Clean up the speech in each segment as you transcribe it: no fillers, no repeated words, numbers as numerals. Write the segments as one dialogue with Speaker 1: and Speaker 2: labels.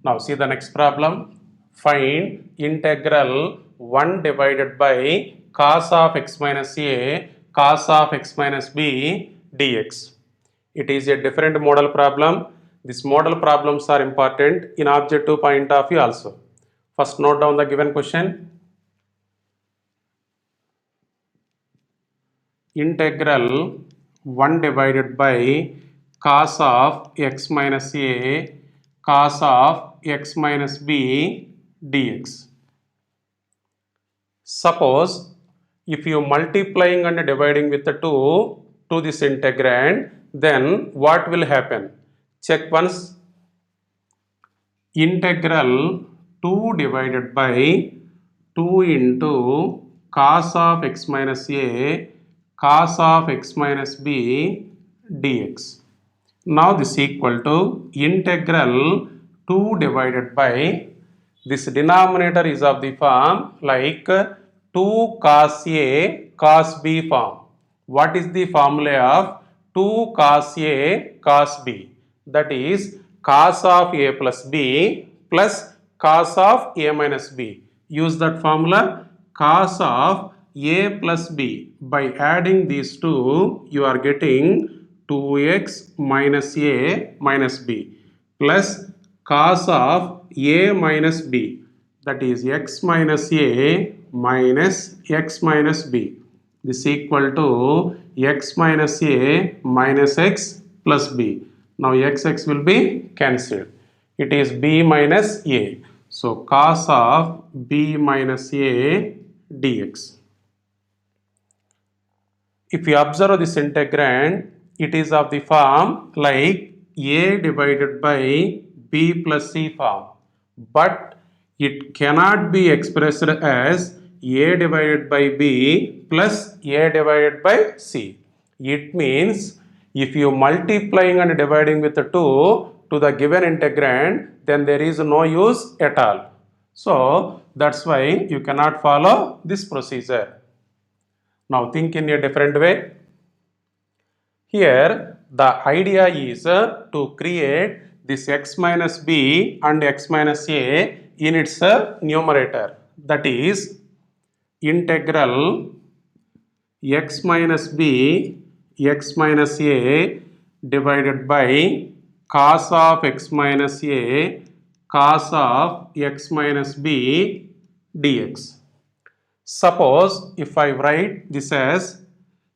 Speaker 1: Now see the next problem. Find integral 1 divided by cos of x minus a cos of x minus b dx. It is a different model problem. These model problems are important in objective point of view also. First note down the given question. Integral 1 divided by cos of x minus a cos of x minus b dx. Suppose if you multiplying and dividing with the 2 to this integrand, then what will happen? Check once. Integral 2 divided by 2 into cos of x minus a cos of x minus b dx. Now this equal to integral 2 divided by, this denominator is of the form like 2 cos a cos b form. What is the formula of 2 cos a cos b? That is cos of a plus b plus cos of a minus b. Use that formula, cos of a plus b. By adding these two, you are getting 2x minus a minus b plus cos of a minus b, that is x minus a minus x minus b. This equal to x minus a minus x plus b. Now x will be cancelled. It is b minus a. So cos of b minus a dx. If you observe this integrand, it is of the form like a divided by b plus c form, but it cannot be expressed as a divided by b plus a divided by c. It means if you multiplying and dividing with the 2 to the given integrand, then there is no use at all. So that's why you cannot follow this procedure. Now think in a different way. Here the idea is to create this x minus b and x minus a in its numerator. That is integral x minus b x minus a divided by cos of x minus a cos of x minus b dx. Suppose if I write this as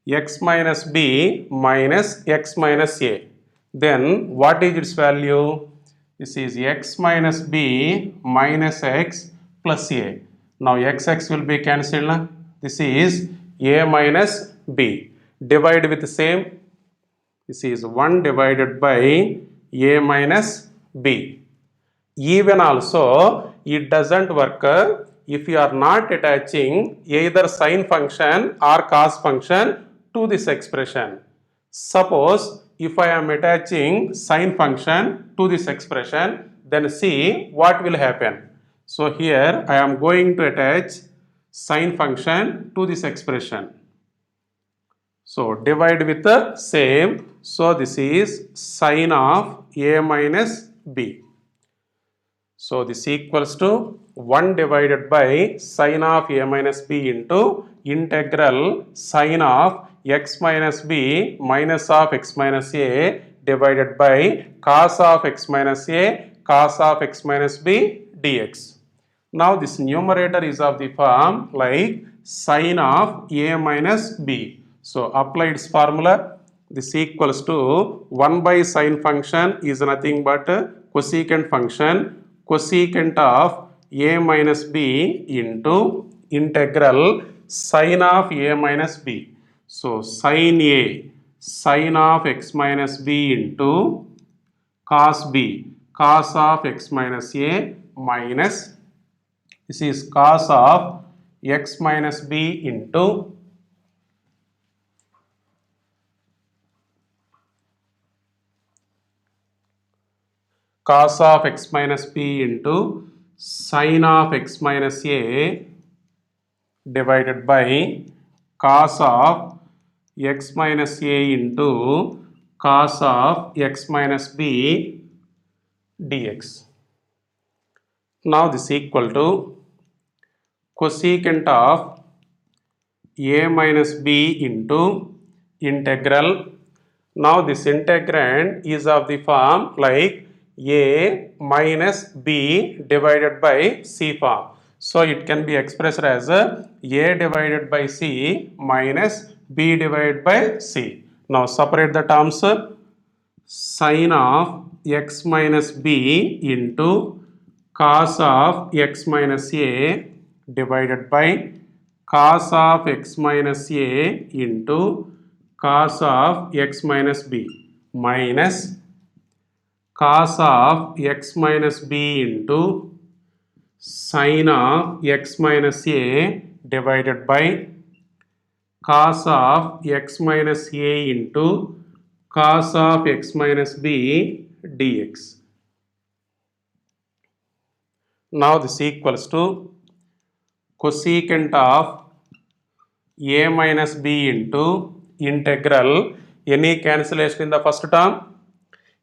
Speaker 1: x minus b minus x minus a, then what is its value? This is x minus b minus x plus a. Now x will be cancelled. This is a minus b. Divide with the same. This is 1 divided by a minus b. Even also it doesn't work if you are not attaching either sine function or cos function to this expression. Suppose if I am attaching sine function to this expression, then see what will happen. So here I am going to attach sine function to this expression. So divide with the same. So this is sine of a minus b. So this equals to 1 divided by sine of a minus b into integral sine of x minus b minus of x minus a divided by cos of x minus a cos of x minus b dx. Now this numerator is of the form like sine of a minus b. So apply its formula. This equals to 1 by sine function is nothing but cosecant function, cosecant of a minus b into integral sine of a minus b. So sine a, sine of x minus b into cos b, cos of x minus a minus, this is cos of x minus b into cos of x minus b into sine of x minus a divided by cos of x minus a into cos of x minus b dx. Now this equal to cosecant of a minus b into integral. Now this integrand is of the form like a minus b divided by c form. So it can be expressed as a divided by c minus b divided by c. Now separate the terms. Sin of x minus b into cos of x minus a divided by cos of x minus a into cos of x minus b minus cos of x minus b into sin of x minus a divided by cos of x minus a into cos of x minus b dx. Now this equals to cosecant of a minus b into integral. Any cancellation in the first term?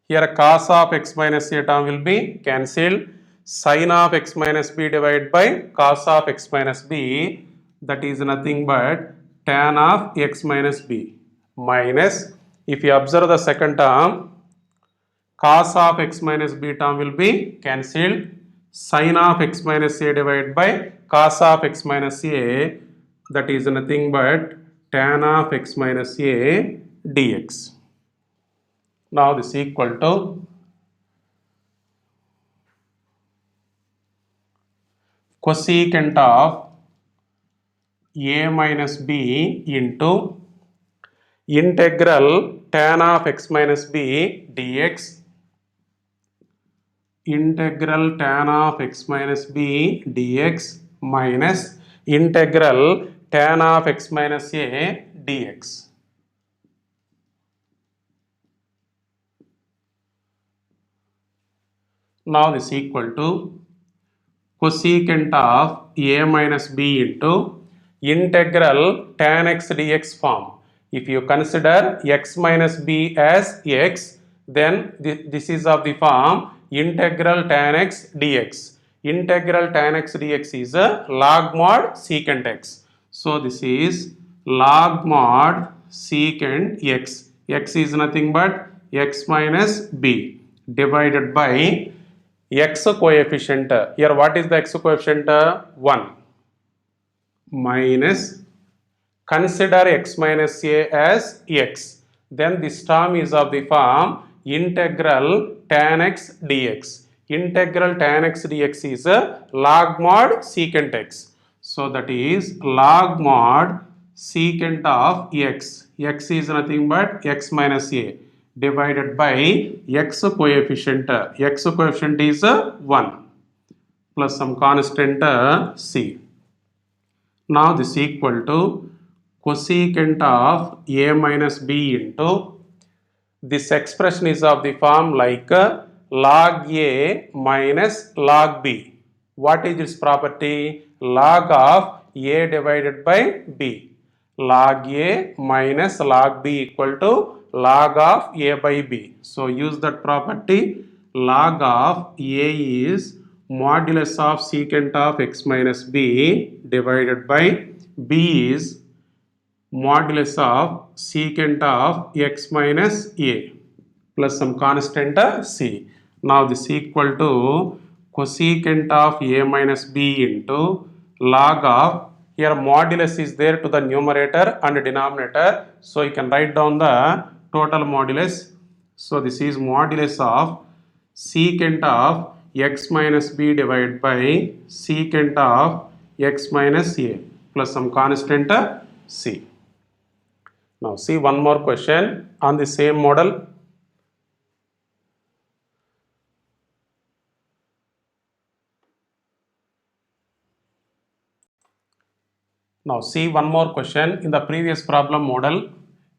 Speaker 1: Here cos of x minus a term will be cancelled. Sin of x minus b divided by cos of x minus b, that is nothing but tan of x minus b minus, if you observe the second term, cos of x minus b term will be cancelled. Sin of x minus a divided by cos of x minus a, that is nothing but tan of x minus a dx. Now this equal to cosecant of a minus b into integral tan of x minus b dx, integral tan of x minus b dx minus integral tan of x minus a dx. Now this equal to cosecant of a minus b into integral tan x dx form. If you consider x minus b as x, then this is of the form integral tan x dx. Integral tan x dx is a log mod secant x. So this is log mod secant x. X is nothing but x minus b divided by x coefficient. Here what is the x coefficient? 1 minus, consider x minus a as x, then this term is of the form integral tan x dx. Integral tan x dx is a log mod secant x. So that is log mod secant of x. X is nothing but x minus a divided by x coefficient. X coefficient is 1 plus some constant c. Now this equal to cosecant of a minus b into, this expression is of the form like log a minus log b. What is its property? Log of a divided by b. Log a minus log b equal to log of a by b. So use that property. Log of a is modulus of secant of x minus b divided by b is modulus of secant of x minus a plus some constant c. Now this equal to cosecant of a minus b into log of, here modulus is there to the numerator and denominator, so you can write down the total modulus. So this is modulus of secant of x minus b divided by secant of x minus a plus some constant c. Now see one more question on the same model. Now see one more question in the previous problem model.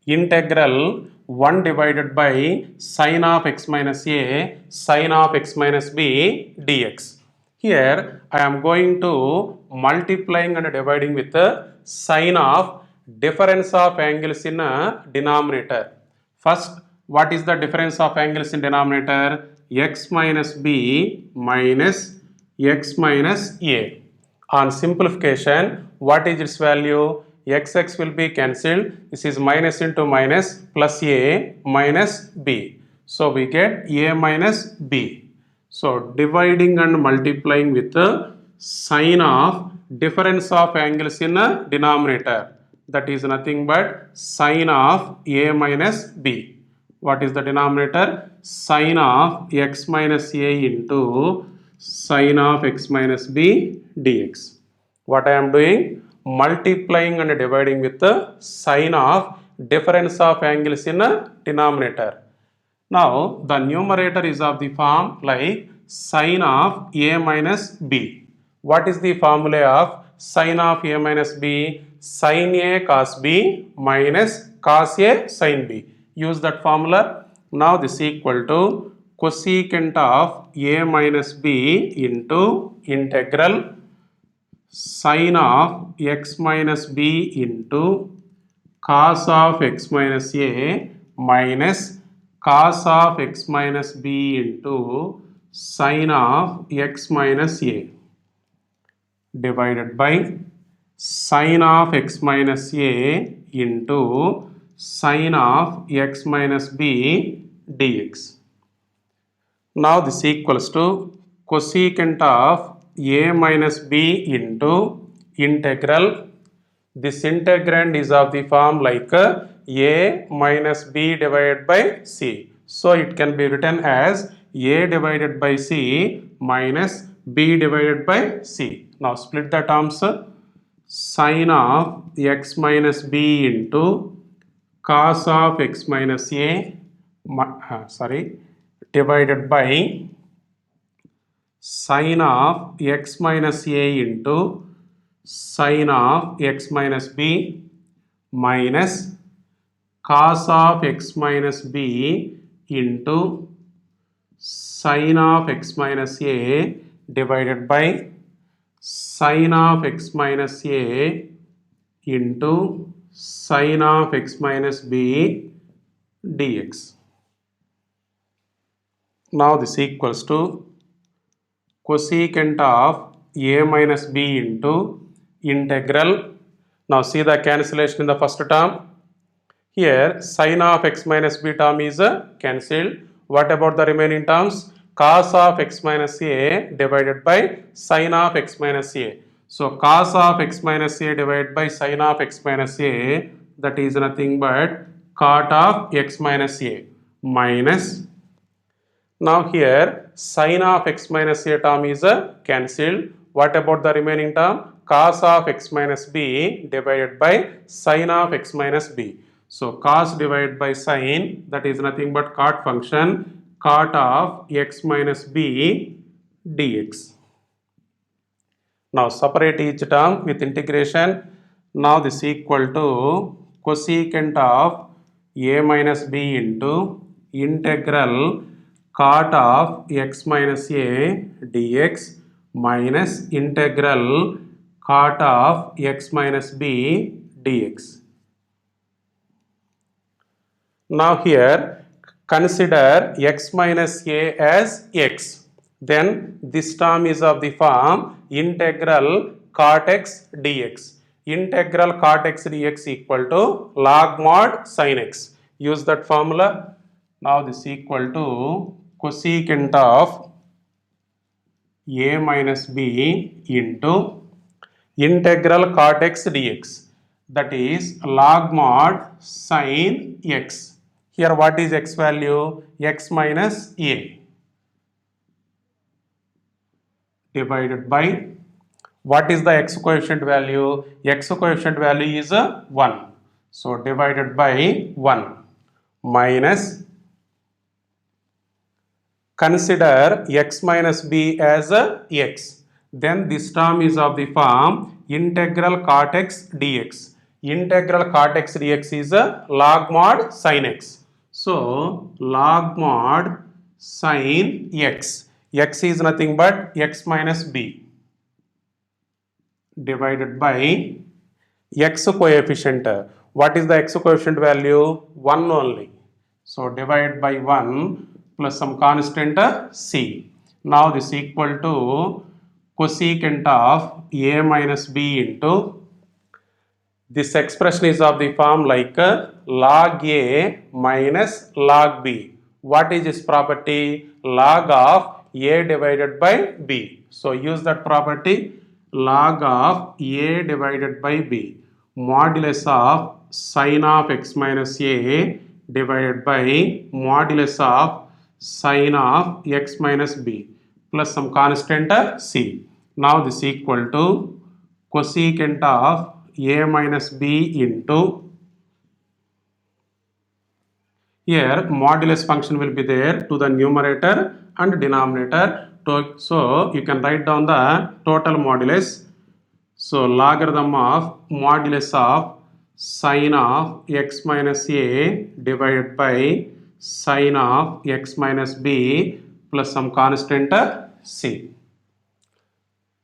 Speaker 1: Integral 1 divided by sin of x minus a sin of x minus b dx. Here I am going to multiplying and dividing with the sin of difference of angles in a denominator. First, what is the difference of angles in denominator? X minus b minus x minus a. On simplification, what is its value? X will be cancelled. This is minus into minus plus a minus b. So we get a minus b. So dividing and multiplying with the sign of difference of angles in a denominator. That is nothing but sine of a minus b. What is the denominator? Sine of x minus a into sine of x minus b dx. What I am doing? Multiplying and dividing with the sine of difference of angles in a denominator. Now the numerator is of the form like sine of a minus b. What is the formula of sine of a minus b? Sine a cos b minus cos a sine b. Use that formula. Now this is equal to cosecant of a minus b into integral sine of x minus b into cos of x minus a minus cos of x minus b into sine of x minus a divided by sine of x minus a into sine of x minus b dx. Now this equals to cosecant of a minus b into integral. This integrand is of the form like a minus b divided by c. So it can be written as a divided by c minus b divided by c. Now split the terms. Sine of x minus b into cos of x minus a divided by sine of x minus a into sine of x minus b minus cos of x minus b into sine of x minus a divided by sine of x minus a into sine of x minus b dx. Now this equals to cosecant of a minus b into integral. Now see the cancellation in the first term. Here sine of x minus b term is cancelled. What about the remaining terms? Cos of x minus a divided by sine of x minus a. So cos of x minus a divided by sine of x minus a, that is nothing but cot of x minus a minus. Now here sine of x minus a term is cancelled. What about the remaining term? Cos of x minus b divided by sine of x minus b. So cos divided by sine, that is nothing but cot function, cot of x minus b dx. Now separate each term with integration. Now this is equal to cosecant of a minus b into integral cot of x minus a dx minus integral cot of x minus b dx. Now here consider x minus a as x. Then this term is of the form integral cot x dx. Integral cot x dx equal to log mod sin x. Use that formula. Now this is equal to cosecant of a minus b into integral cot x dx. That is log mod sin x. Here what is x value? X minus a divided by, what is the x coefficient value? X coefficient value is 1. So divided by 1 minus, consider x minus b as x. Then this term is of the form integral cot x dx. Integral cot x dx is log mod sin x. So log mod sin x. X is nothing but x minus b divided by x coefficient. What is the x coefficient value? 1 only. So divide by 1 plus some constant c. Now this is equal to cosecant of a minus b into this expression is of the form like log a minus log b. What is this property? Log of a divided by b. So use that property, log of a divided by b, modulus of sine of x minus a divided by modulus of sine of x minus b plus some constant c. Now this equal to cosecant of a minus b into, here modulus function will be there to the numerator and denominator. So you can write down the total modulus. So logarithm of modulus of sine of x minus a divided by sine of x minus b plus some constant c.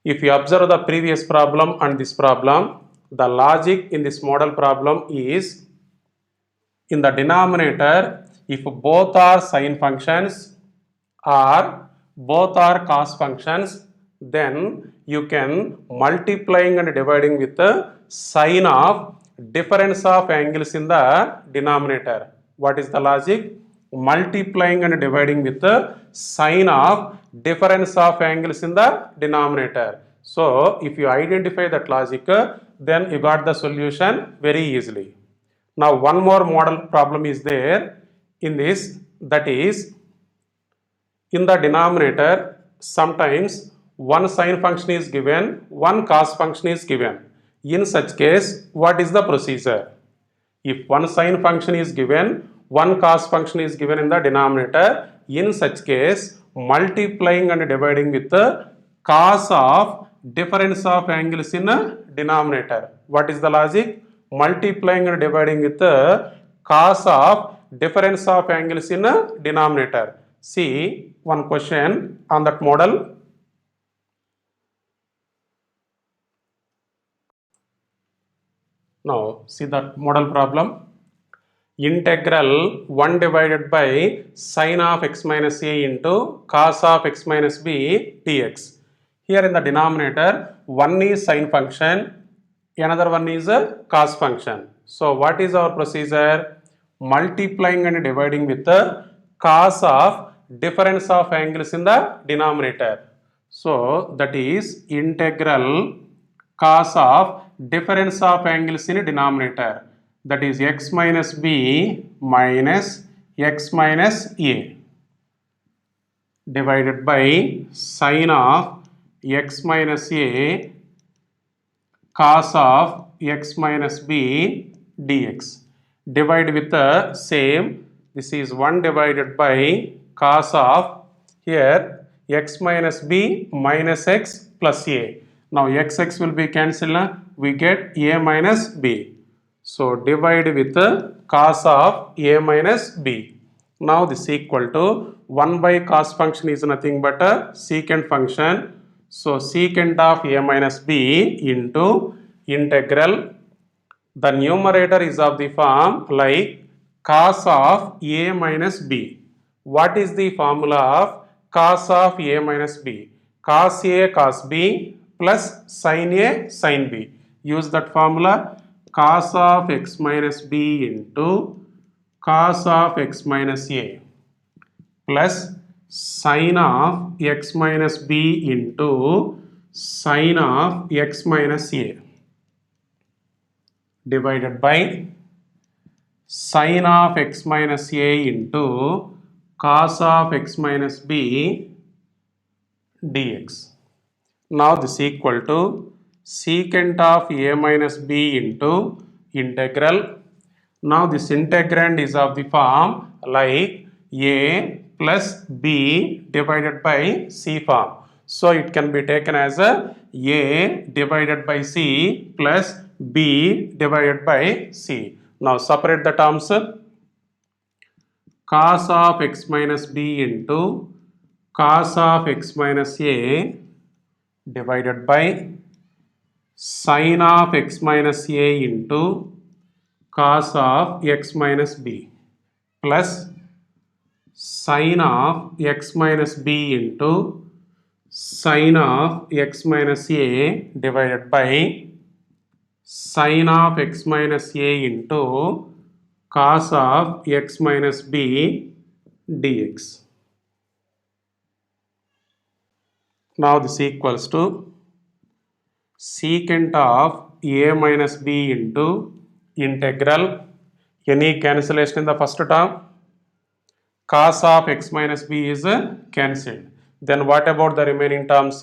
Speaker 1: If you observe the previous problem and this problem, the logic in this model problem is, in the denominator, if both are sine functions or both are cos functions, then you can multiplying and dividing with the sine of difference of angles in the denominator. What is the logic? Multiplying and dividing with the sine of difference of angles in the denominator. So if you identify that logic, then you got the solution very easily. Now one more model problem is there in this, that is, in the denominator sometimes one sine function is given, one cos function is given. In such case, what is the procedure? If one sine function is given, one cos function is given in the denominator, in such case multiplying and dividing with the cos of difference of angles in a denominator. What is the logic? Multiplying and dividing with the cos of difference of angles in a denominator. See one question on that model. Now see that model problem. Integral 1 divided by sine of x minus a into cos of x minus b dx. Here in the denominator, one is sine function, another one is a cos function. So what is our procedure? Multiplying and dividing with the cos of difference of angles in the denominator. So that is integral cos of difference of angles in a denominator, that is x minus b minus x minus a divided by sine of x minus a cos of x minus b dx. Divide with the same, this is 1 divided by cos of, here x minus b minus x plus a. Now x will be cancelled, we get a minus b. So divide with the cos of a minus b. Now this equal to 1 by cos function is nothing but a secant function. So secant of a minus b into integral, the numerator is of the form like cos of a minus b. What is the formula of cos of a minus b? Cos a cos b plus sin a sin b. Use that formula, cos of x minus b into cos of x minus a plus sin of x minus b into sin of x minus a divided by sin of x minus a into cos of x minus b dx. Now this equal to secant of a minus b into integral. Now this integrand is of the form like a plus b divided by c form. So it can be taken as a divided by c plus b divided by c. Now separate the terms. Cos of x minus b into cos of x minus a divided by sin of x minus a into cos of x minus b plus sin of x minus b into sine of x minus a divided by sine of x minus a into cos of x minus b dx. Now this equals to secant of a minus b into integral, any cancellation in the first term, cos of x minus b is cancelled. Then what about the remaining terms?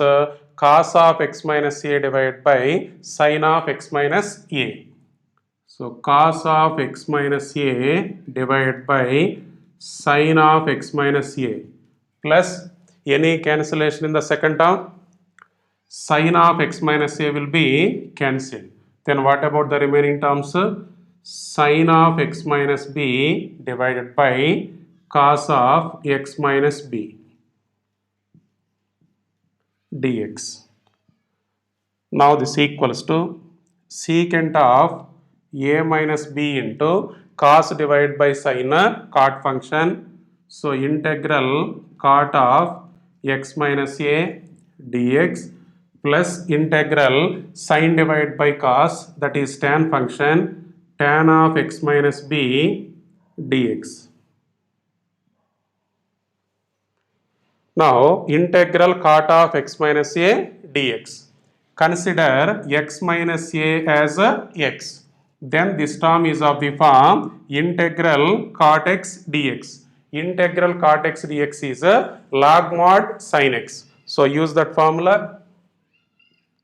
Speaker 1: Cos of x minus a divided by sine of x minus a. So cos of x minus a divided by sine of x minus a plus any cancellation in the second term, sine of x minus a will be cancelled. Then what about the remaining terms? Sine of x minus b divided by cos of x minus b dx. Now this equals to secant of a minus b into cos divided by sine, cot function. So integral cot of x minus a dx plus integral sine divided by cos, that is tan function, tan of x minus b dx. Now integral cot of x minus a dx. Consider x minus a as a x. Then this term is of the form integral cot x dx. Integral cot x dx is a log mod sin x. So use that formula.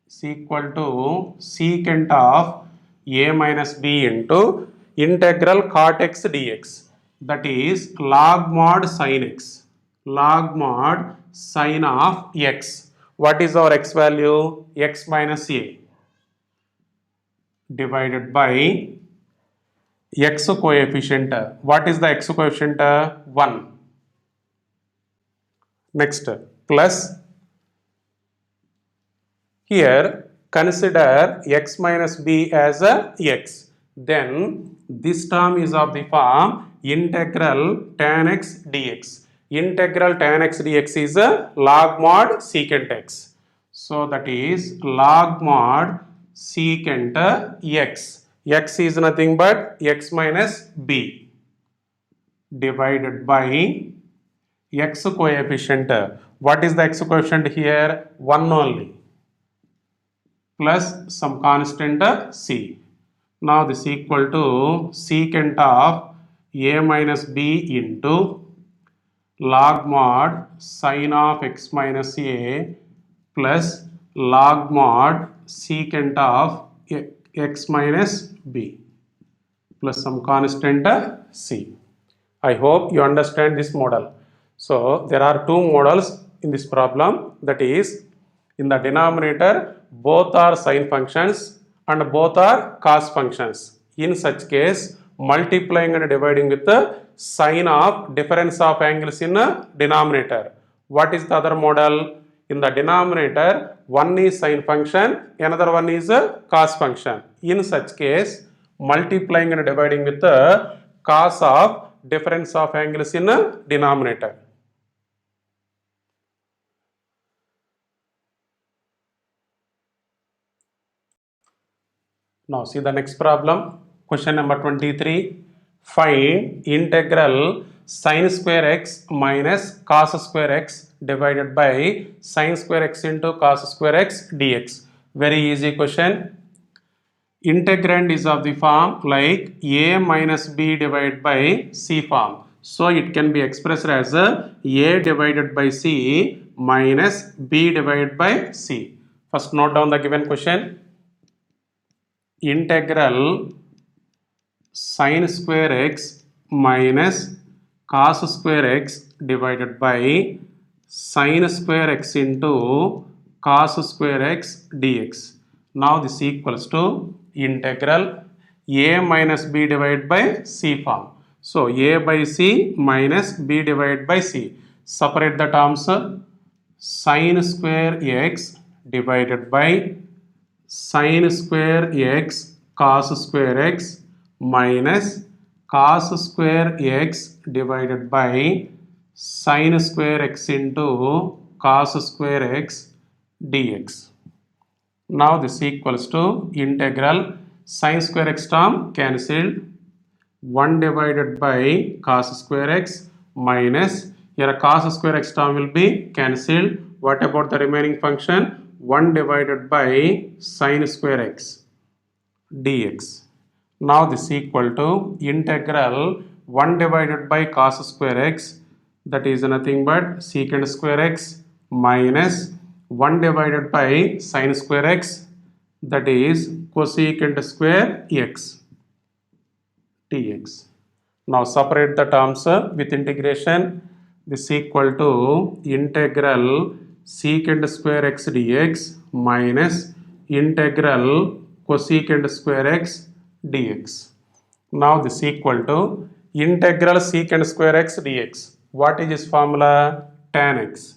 Speaker 1: Is equal to secant of a minus b into integral cot x dx. That is log mod sin x. Log mod sin of x. What is our x value? X minus a divided by x coefficient. What is the x coefficient? 1. Next, plus here consider x minus b as a x. Then this term is of the form integral tan x dx. Integral tan x dx is a log mod secant x. So that is log mod secant x. X is nothing but x minus b divided by x coefficient. What is the x coefficient here? 1 only, plus some constant c. Now this equal to secant of a minus b into log mod sin of x minus a plus log mod secant of x minus b plus some constant c. I hope you understand this model. So there are two models in this problem, that is in the denominator both are sine functions and both are cos functions. In such case, multiplying and dividing with the sine of difference of angles in a denominator. What is the other model? In the denominator, one is sine function, another one is a cos function. In such case, multiplying and dividing with the cos of difference of angles in a denominator. Now see the next problem. Question number 23. Find integral sin square x minus cos square x divided by sin square x into cos square x dx. Very easy question. Integrand is of the form like a minus b divided by c form. So it can be expressed as a divided by c minus b divided by c. First note down the given question. Integral sin square x minus cos square x divided by sin square x into cos square x dx. Now this equals to integral a minus b divided by c form. So a by c minus b divided by c. Separate the terms. Sin square x divided by sin square x cos square x minus cos square x divided by sin square x into cos square x dx. Now this equals to integral sin square x term cancelled, 1 divided by cos square x minus, here cos square x term will be cancelled. What about the remaining function? 1 divided by sin square x dx. Now this equal to integral 1 divided by cos square x, that is nothing but secant square x minus 1 divided by sin square x, that is cosecant square x dx. Now separate the terms with integration. This equal to integral secant square x dx minus integral cosecant square x dx. Now this equal to integral secant square x dx. What is its formula? Tan x.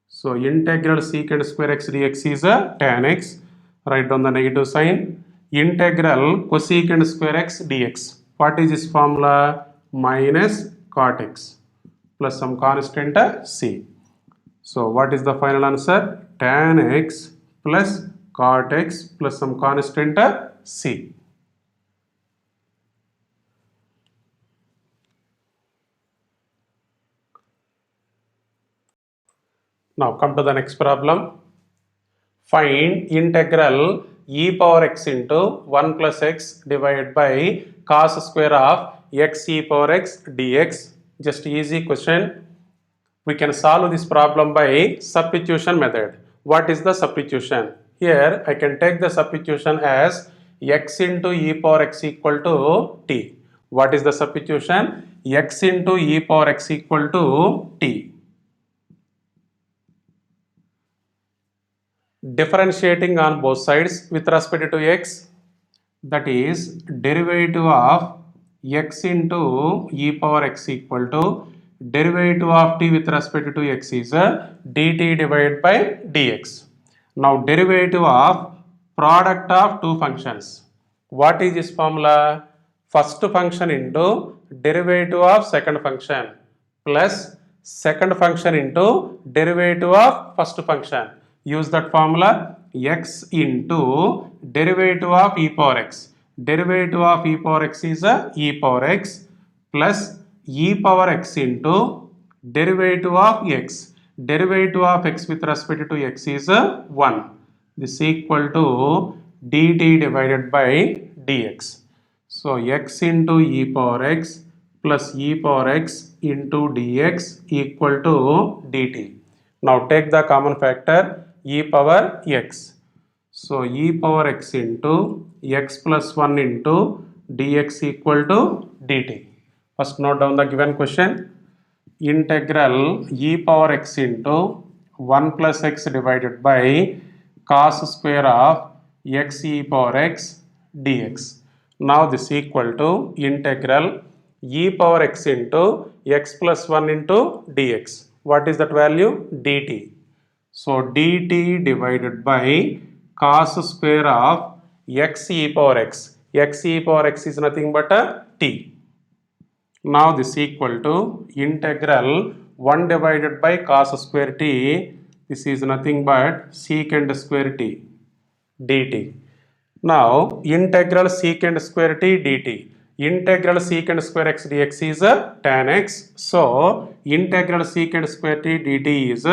Speaker 1: So integral secant square x dx is a tan x. Write down the negative sign. Integral cosecant square x dx. What is its formula? Minus cot x plus some constant c. So what is the final answer? Tan x plus cot x plus some constant c. Now come to the next problem. Find integral e power x into 1 plus x divided by cos square of x e power x dx. Just easy question. We can solve this problem by substitution method. What is the substitution? Here I can take the substitution as x into e power x equal to t. What is the substitution? X into e power x equal to t. Differentiating on both sides with respect to x, that is derivative of x into e power x equal to derivative of t with respect to x is dt divided by dx. Now derivative of product of two functions. What is this formula? First function into derivative of second function plus second function into derivative of first function. Use that formula, x into derivative of e power x. Derivative of e power x is e power x plus e power x into derivative of x. Derivative of x with respect to x is 1. This equal to dt divided by dx. So x into e power x plus e power x into dx equal to dt. Now take the common factor e power x. So e power x into x plus 1 into dx equal to dt. First note down the given question. Integral e power x into 1 plus x divided by cos square of x e power x dx. Now this equal to integral e power x into x plus 1 into dx. What is that value? dt. So dt divided by cos square of x e power x. X e power x is nothing but a t. Now this equal to integral 1 divided by cos square t. This is nothing but secant square t dt. Now integral secant square t dt. Integral secant square x dx is tan x. So integral secant square t dt is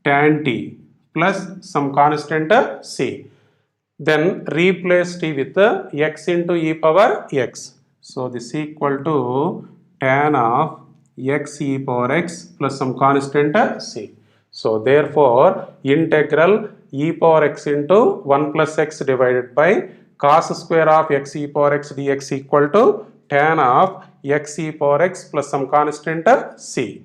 Speaker 1: tan t plus some constant c. Then replace t with x into e power x. So this equal to tan of x e power x plus some constant c. So therefore integral e power x into 1 plus x divided by cos square of x e power x dx equal to tan of x e power x plus some constant c.